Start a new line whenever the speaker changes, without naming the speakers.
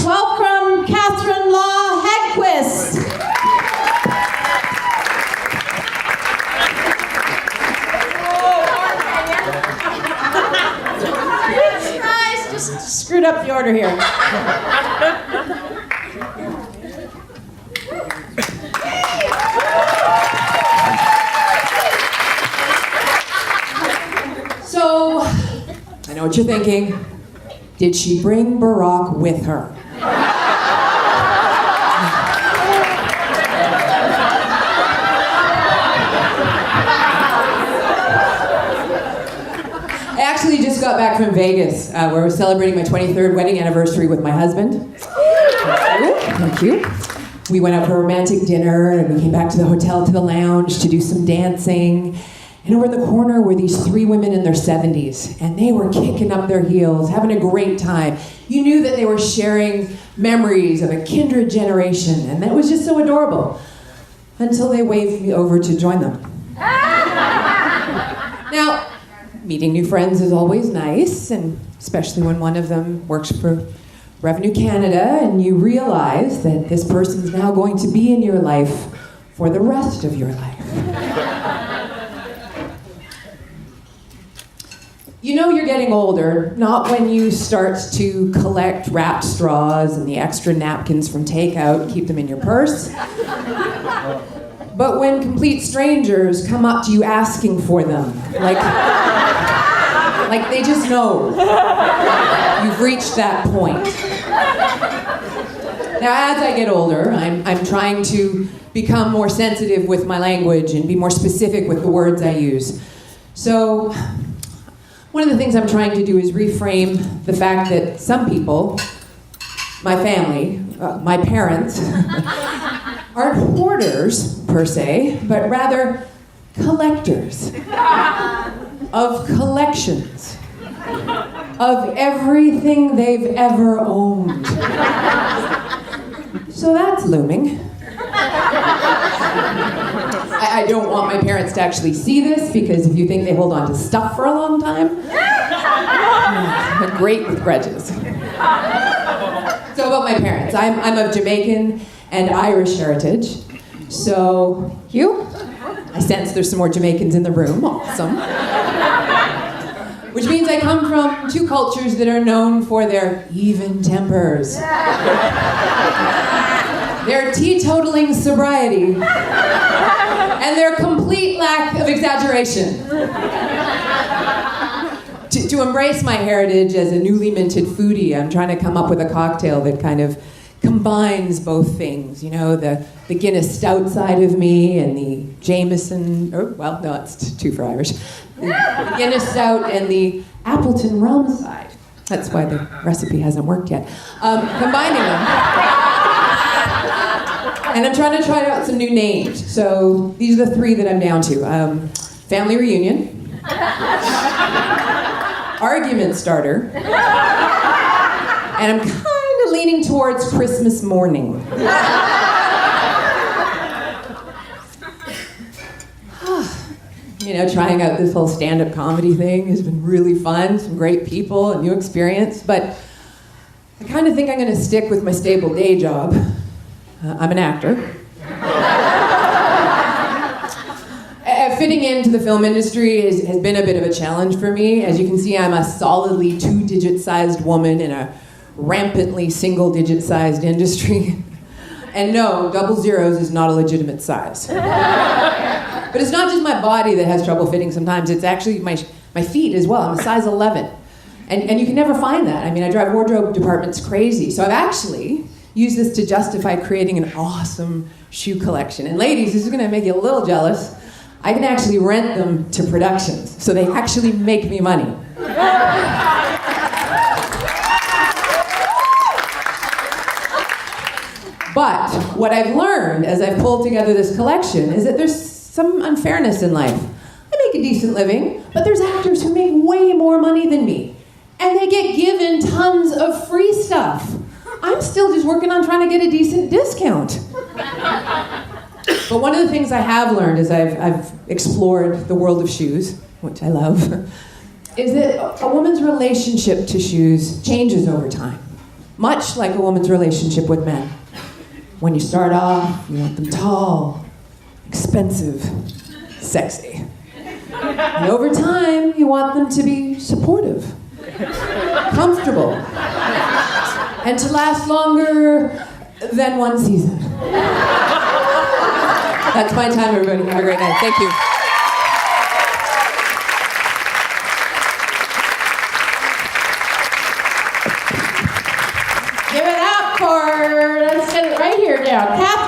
Please welcome Catherine Law Hedquist. Guys, just screwed up the order here. So, I know what you're thinking. Did she bring Barack with her? I actually just got back from Vegas, where I was celebrating my 23rd wedding anniversary with my husband. Thank you. We went out for a romantic dinner, and we came back to the hotel, to the lounge, to do some dancing. And over in the corner were these three women in their 70s, and they were kicking up their heels, having a great time. You knew that they were sharing memories of a kindred generation, and that was just so adorable. Until they waved me over to join them. Now, meeting new friends is always nice, and especially when one of them works for Revenue Canada, and you realize that this person's now going to be in your life for the rest of your life. You know you're getting older, not when you start to collect wrapped straws and the extra napkins from takeout, keep them in your purse, but when complete strangers come up to you asking for them, like they just know you've reached that point. Now, as I get older, I'm trying to become more sensitive with my language and be more specific with the words I use. So, one of the things I'm trying to do is reframe the fact that some people, my family, my parents, aren't hoarders per se, but rather collectors of collections of everything they've ever owned. So that's looming. I don't want my parents to actually see this, because if you think they hold on to stuff for a long time, they're great with grudges. So about my parents, I'm of Jamaican and Irish heritage. So, Hugh, I sense there's some more Jamaicans in the room. Awesome. Which means I come from two cultures that are known for their even tempers. Their teetotaling sobriety, and their complete lack of exaggeration. To embrace my heritage as a newly minted foodie, I'm trying to come up with a cocktail that kind of combines both things. You know, the Guinness Stout side of me and the Jameson, it's too for Irish. The Guinness Stout and the Appleton Rum side. That's why the recipe hasn't worked yet. Combining them. And I'm trying to try out some new names. So these are the three that I'm down to. Family reunion. Argument starter. And I'm kind of leaning towards Christmas morning. You know, trying out this whole stand-up comedy thing has been really fun. Some great people, a new experience. But I kind of think I'm going to stick with my stable day job. I'm an actor. Fitting into the film industry has been a bit of a challenge for me. As you can see, I'm a solidly 2-digit-sized woman in a rampantly single-digit-sized industry. And no, double zeros is not a legitimate size. But it's not just my body that has trouble fitting sometimes, it's actually my feet as well. I'm a size 11. And you can never find that. I mean, I drive wardrobe departments crazy. So I've actually used this to justify creating an awesome shoe collection. And ladies, this is gonna make you a little jealous. I can actually rent them to productions, so they actually make me money. But what I've learned as I've pulled together this collection is that there's some unfairness in life. I make a decent living, but there's actors who make way more money than me. And they get given tons of free stuff. I'm still just working on trying to get a decent discount. But one of the things I have learned as I've explored the world of shoes, which I love, is that a woman's relationship to shoes changes over time. much like a woman's relationship with men. When you start off, you want them tall, expensive, sexy. And over time, you want them to be supportive, comfortable, and to last longer than one season. That's my time, everybody. Have a great night. Thank you.
Give it up for, let's get it right here down, Kathy.